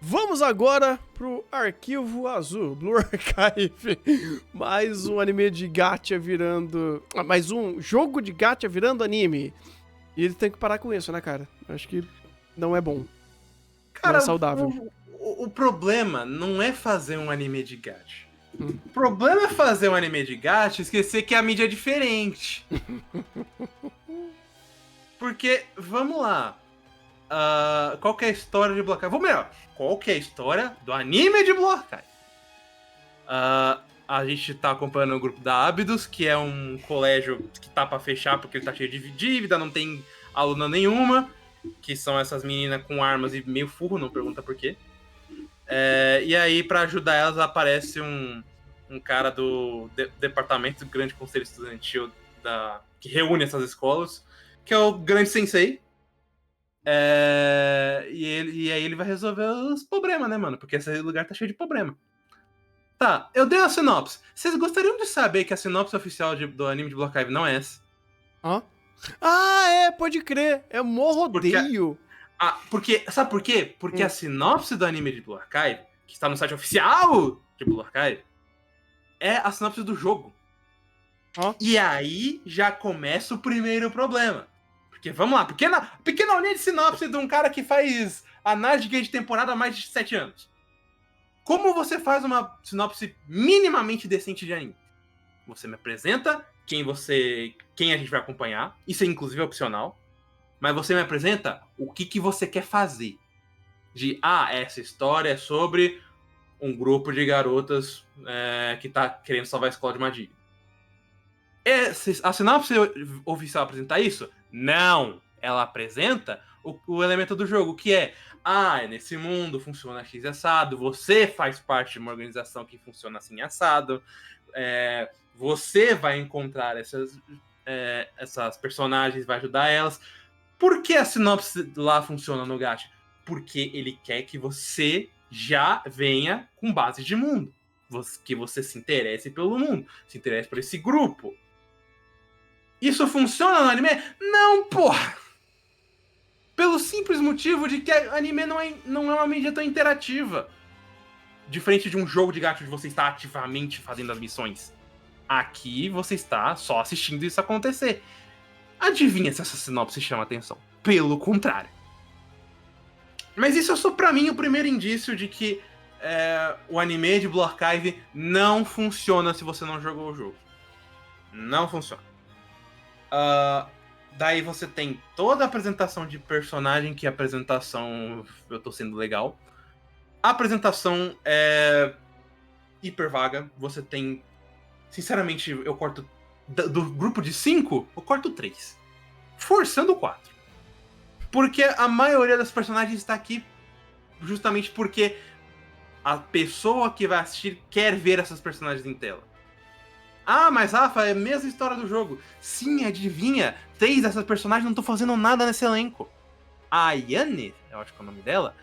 Vamos agora pro Arquivo Azul, Blue Archive. Mais um anime de gacha virando... mais um jogo de gacha virando anime. E ele tem que parar com isso, né, cara? Acho que não é bom. Não é Cara, saudável. o problema não é fazer um anime de gacha. O problema é fazer um anime de gacha e esquecer que a mídia é diferente. Porque, vamos lá. Qual que é a história de Blue Archive? Vamos melhor. Qual que é a história do anime de Blue Archive? A gente tá acompanhando o grupo da Abydos, que é um colégio que tá pra fechar porque ele tá cheio de dívida, não tem aluna nenhuma, que são essas meninas com armas e meio furro, não pergunta por quê. E aí, pra ajudar elas, aparece um cara do Departamento do Grande Conselho Estudantil que reúne essas escolas, que é o Grande Sensei. E aí ele vai resolver os problemas, né, mano? Porque esse lugar tá cheio de problema. Tá, eu dei a sinopse. Vocês gostariam de saber que a sinopse oficial do anime de Blue Archive não é essa? Hã? Pode crer. É mó rodeio. Sabe por quê? Porque a sinopse do anime de Blue Archive, que está no site oficial de Blue Archive, é a sinopse do jogo. E aí já começa o primeiro problema. Porque, vamos lá, pequena linha de sinopse de um cara que faz análise de temporada há mais de 7 anos. Como você faz uma sinopse minimamente decente de anime? Você me apresenta quem a gente vai acompanhar, isso é inclusive opcional, mas você me apresenta o que você quer fazer. Essa história é sobre um grupo de garotas que tá querendo salvar a escola de magia. A sinopse oficial apresentar isso? Não! Ela apresenta o elemento do jogo, que é nesse mundo funciona X assado, você faz parte de uma organização que funciona assim assado, você vai encontrar essas personagens, vai ajudar elas. Por que a sinopse lá funciona no gacha? Porque ele quer que você já venha com base de mundo, que você se interesse pelo mundo, se interesse por esse grupo. Isso funciona no anime? Não, porra! Pelo simples motivo de que anime não é uma mídia tão interativa. Diferente de um jogo de gacha onde você está ativamente fazendo as missões. Aqui você está só assistindo isso acontecer. Adivinha se essa sinopse chama atenção? Pelo contrário. Mas isso é só pra mim o primeiro indício de que o anime de Blue Archive não funciona se você não jogou o jogo. Não funciona. Daí você tem toda a apresentação de personagem, que a apresentação eu tô sendo legal. A apresentação é hiper vaga. Você tem... Sinceramente, eu corto... Do grupo de 5, eu corto 3. Forçando 4. Porque a maioria das personagens está aqui justamente porque a pessoa que vai assistir quer ver essas personagens em tela. Mas Rafa, é a mesma história do jogo. Sim, adivinha? 3 dessas personagens não estão fazendo nada nesse elenco. A Ayane, eu acho que é o nome dela,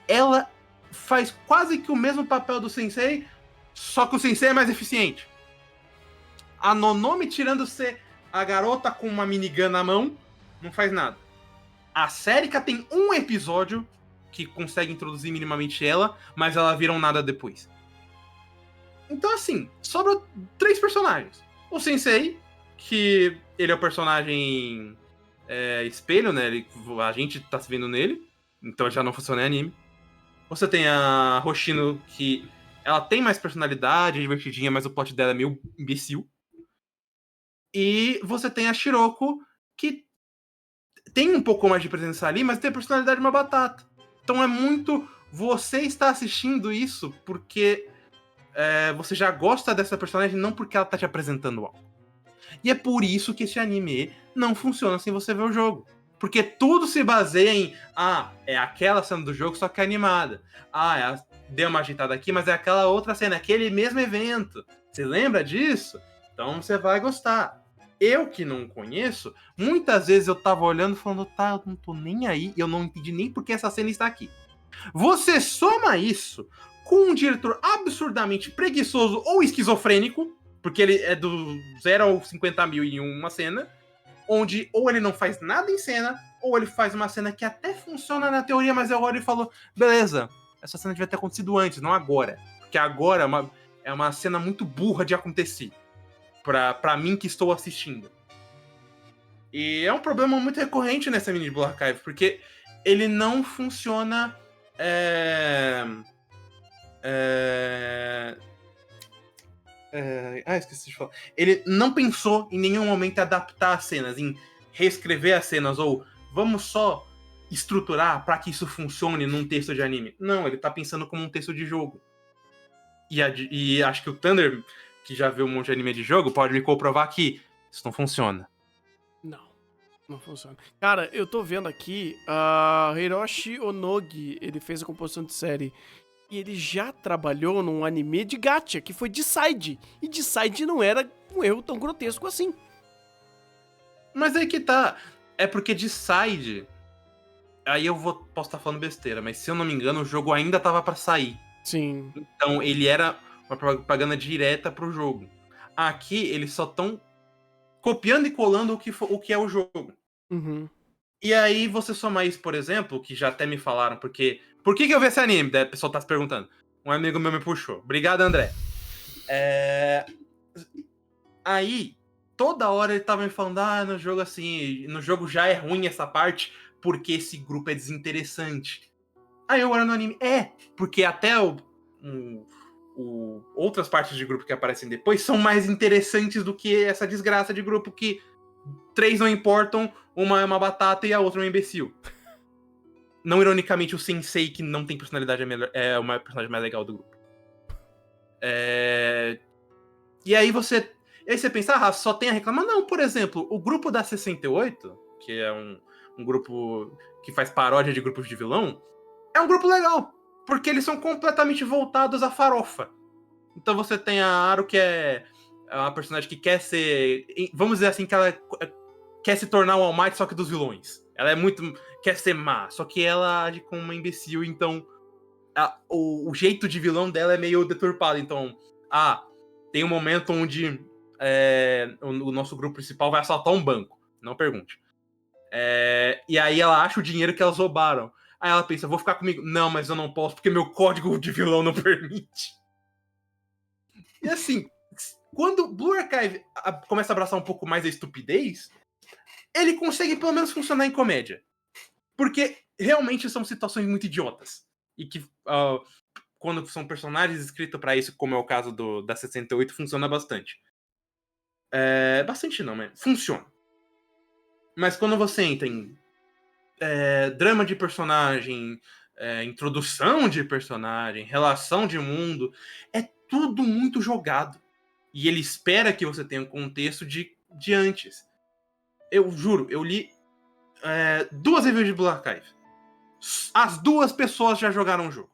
ela faz quase que o mesmo papel do Sensei, só que o Sensei é mais eficiente. A Nonomi, tirando ser a garota com uma minigun na mão, não faz nada. A Serika tem um episódio que consegue introduzir minimamente ela, mas ela vira um nada depois. Então, assim, sobra 3 personagens. O Sensei, que ele é o personagem espelho, né? A gente tá se vendo nele, então já não funciona em anime. Você tem a Hoshino, que ela tem mais personalidade, é divertidinha, mas o plot dela é meio imbecil. E você tem a Shiroko, que tem um pouco mais de presença ali, mas tem a personalidade de uma batata. Então é muito... Você está assistindo isso porque... você já gosta dessa personagem, não porque ela tá te apresentando algo. E é por isso que esse anime não funciona sem você ver o jogo. Porque tudo se baseia em... é aquela cena do jogo, só que é animada. Deu uma agitada aqui, mas é aquela outra cena, aquele mesmo evento. Você lembra disso? Então você vai gostar. Eu que não conheço, muitas vezes eu tava olhando falando, eu não tô nem aí, eu não entendi nem porque essa cena está aqui. Você soma isso com um diretor absurdamente preguiçoso ou esquizofrênico, porque ele é do 0 ao 50 mil em uma cena, onde ou ele não faz nada em cena, ou ele faz uma cena que até funciona na teoria, mas eu olho e falo, beleza, essa cena devia ter acontecido antes, não agora. Porque agora é uma cena muito burra de acontecer. Pra mim que estou assistindo. E é um problema muito recorrente nessa mini Blue Archive, porque ele não funciona. Esqueci de falar. Ele não pensou em nenhum momento em adaptar as cenas, em reescrever as cenas, ou vamos só estruturar para que isso funcione num texto de anime. Não, ele tá pensando como um texto de jogo. E acho que o Thunder, que já viu um monte de anime de jogo, pode me comprovar que isso não funciona. Não funciona. Cara, eu tô vendo aqui, a Hiroshi Onogi, ele fez a composição de série. E ele já trabalhou num anime de gacha, que foi Decide. E Decide não era um erro tão grotesco assim. Mas aí que tá. É porque Decide... Aí posso estar falando besteira, mas se eu não me engano, o jogo ainda tava pra sair. Sim. Então ele era uma propaganda direta pro jogo. Aqui eles só estão copiando e colando o que é o jogo. Uhum. E aí você soma isso, por exemplo, que já até me falaram, porque... Por que eu vi esse anime? Daí a pessoa tá se perguntando. Um amigo meu me puxou. Obrigado, André. Aí, toda hora ele tava me falando, no jogo assim, no jogo já é ruim essa parte, porque esse grupo é desinteressante. Aí eu olho no anime, porque até outras partes de grupo que aparecem depois são mais interessantes do que essa desgraça de grupo que 3 não importam, uma é uma batata e a outra é um imbecil. Não ironicamente, o Sensei, que não tem personalidade, é uma personagem mais legal do grupo. E aí você pensa, só tem a reclamar? Não, por exemplo, o grupo da 68, que é um grupo que faz paródia de grupos de vilão, é um grupo legal, porque eles são completamente voltados à farofa. Então você tem a Aru, que é uma personagem que quer ser... Vamos dizer assim, que ela quer se tornar o All Might, só que dos vilões. Ela é muito... quer ser má, só que ela age como uma imbecil, então... o jeito de vilão dela é meio deturpado. Então, tem um momento onde o nosso grupo principal vai assaltar um banco. Não pergunte. E aí ela acha o dinheiro que elas roubaram. Aí ela pensa, vou ficar comigo. Não, mas eu não posso, porque meu código de vilão não permite. E assim, quando Blue Archive começa a abraçar um pouco mais a estupidez, ele consegue pelo menos funcionar em comédia. Porque realmente são situações muito idiotas. E que quando são personagens escritos pra isso, como é o caso da 68, funciona bastante. Bastante não, mas funciona. Mas quando você entra em drama de personagem, introdução de personagem, relação de mundo, é tudo muito jogado. E ele espera que você tenha um contexto de antes. Eu juro, eu li 2 reviews de Blue Archive. As 2 pessoas já jogaram o jogo.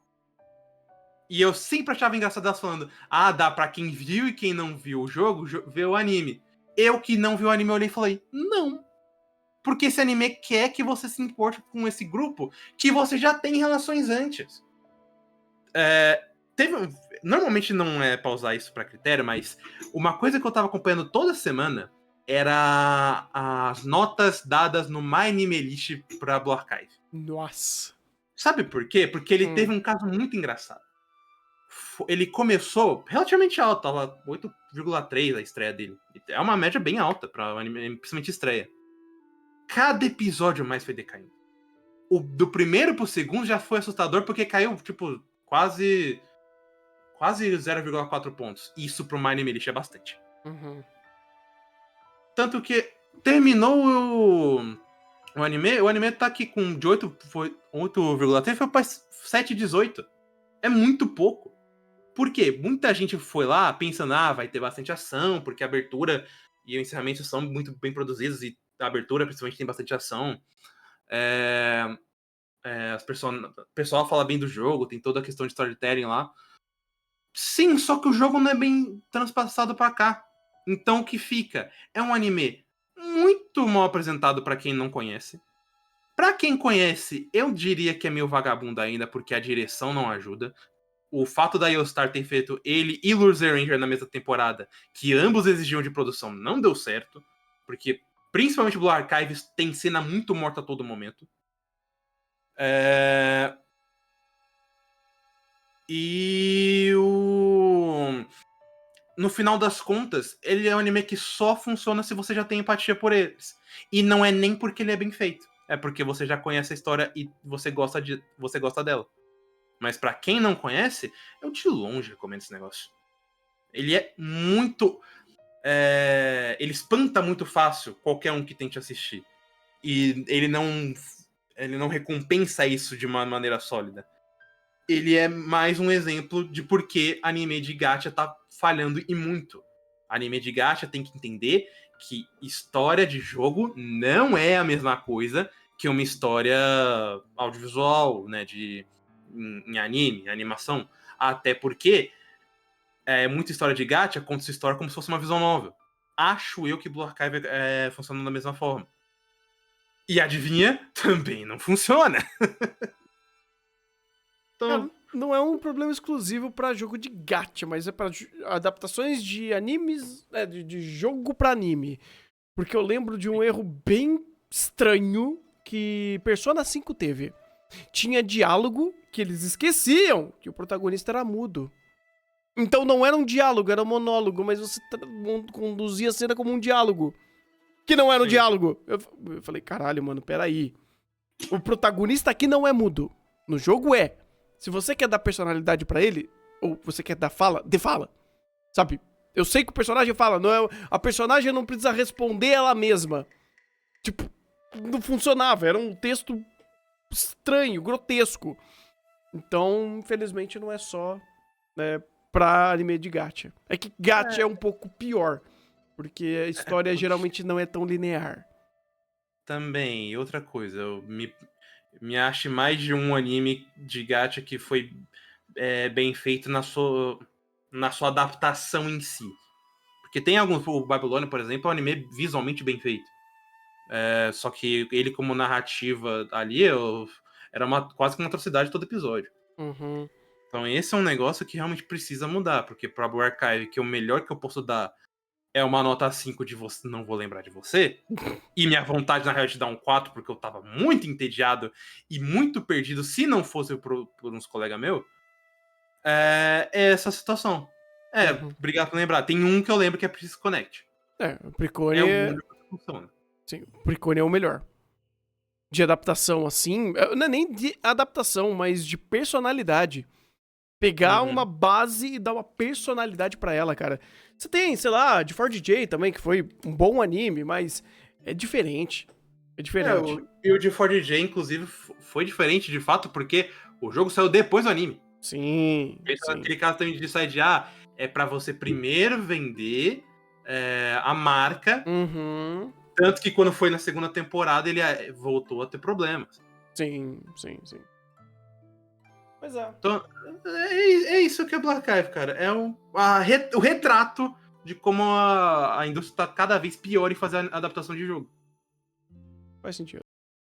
E eu sempre achava engraçado elas falando, dá pra quem viu e quem não viu o jogo, ver o anime. Eu que não vi o anime, eu olhei e falei, não. Porque esse anime quer que você se importe com esse grupo que você já tem relações antes. Normalmente não é pra usar isso pra critério, mas uma coisa que eu tava acompanhando toda semana era as notas dadas no My Anime List pra Blue Archive. Nossa. Sabe por quê? Porque ele teve um caso muito engraçado. Ele começou relativamente alto, tava 8,3 a estreia dele. É uma média bem alta pra um anime, principalmente estreia. Cada episódio mais foi decaindo. Do primeiro pro segundo já foi assustador, porque caiu, tipo, quase 0,4 pontos. Isso pro My Anime List é bastante. Uhum. Tanto que terminou o anime tá aqui com de 8,3 foi pra 7,18. É muito pouco. Por quê? Muita gente foi lá pensando, vai ter bastante ação, porque a abertura e o encerramento são muito bem produzidos, e a abertura principalmente tem bastante ação. O pessoal fala bem do jogo, tem toda a questão de storytelling lá. Sim, só que o jogo não é bem transpassado pra cá. Então o que fica? É um anime muito mal apresentado pra quem não conhece. Pra quem conhece, eu diria que é meio vagabundo ainda, porque a direção não ajuda. O fato da Yostar ter feito ele e Lurzer Ranger na mesma temporada, que ambos exigiam de produção, não deu certo. Porque, principalmente Blue Archives, tem cena muito morta a todo momento. E no final das contas, ele é um anime que só funciona se você já tem empatia por eles. E não é nem porque ele é bem feito. É porque você já conhece a história e você gosta dela. Mas pra quem não conhece, eu de longe recomendo esse negócio. Ele é muito... ele espanta muito fácil qualquer um que tente assistir. E ele não recompensa isso de uma maneira sólida. Ele é mais um exemplo de por que anime de gacha tá falhando e muito. Anime de gacha tem que entender que história de jogo não é a mesma coisa que uma história audiovisual, né, em anime, animação. Até porque muita história de gacha conta essa história como se fosse uma visão novel. Acho eu que Blue Archive funciona da mesma forma. E adivinha? Também não funciona. Cara, Então, não é um problema exclusivo pra jogo de gacha, mas é pra adaptações de animes, de jogo pra anime. Porque eu lembro de um erro bem estranho que Persona 5 teve. Tinha diálogo que eles esqueciam que o protagonista era mudo. Então não era um diálogo, era um monólogo, mas você conduzia a cena como um diálogo. Que não era um sim. diálogo. Eu falei, caralho, mano, peraí. O protagonista aqui não é mudo. No jogo é. Se você quer dar personalidade pra ele, ou você quer dar fala, dê fala. Sabe? Eu sei que o personagem fala, não é, a personagem não precisa responder ela mesma. Tipo, não funcionava, era um texto estranho, grotesco. Então, infelizmente, não é só, né, pra anime de gacha. É que gacha é um pouco pior, porque a história geralmente não é tão linear. Também, e outra coisa, me ache mais de um anime de gacha que foi bem feito na sua adaptação em si. Porque tem alguns, o Babylon, por exemplo, é um anime visualmente bem feito. Só que ele, como narrativa ali, era quase que uma atrocidade todo episódio. Uhum. Então esse é um negócio que realmente precisa mudar, porque para Blue Archive, que é o melhor que eu posso dar é uma nota 5 de você, não vou lembrar de você, e minha vontade na real é de dar um 4, porque eu tava muito entediado e muito perdido, se não fosse por uns colegas meus, é essa situação. Uhum. Obrigado por lembrar. Tem um que eu lembro que é Preciso Connect. O Precone É o é... único que funciona. Sim, o Precone é o melhor. De adaptação, assim, não é nem de adaptação, mas de personalidade. Pegar uma base e dar uma personalidade pra ela, cara. Você tem, sei lá, de 4DJ também, que foi um bom anime, mas é diferente. É diferente. E o de 4DJ, inclusive, foi diferente de fato, porque o jogo saiu depois do anime. Sim, Aquele caso também de sair de é pra você primeiro vender a marca. Uhum. Tanto que quando foi na segunda temporada, ele voltou a ter problemas. Sim. Pois é. Então, é isso que é Black Archive, cara. É o retrato de como a indústria tá cada vez pior em fazer a adaptação de jogo. Faz sentido.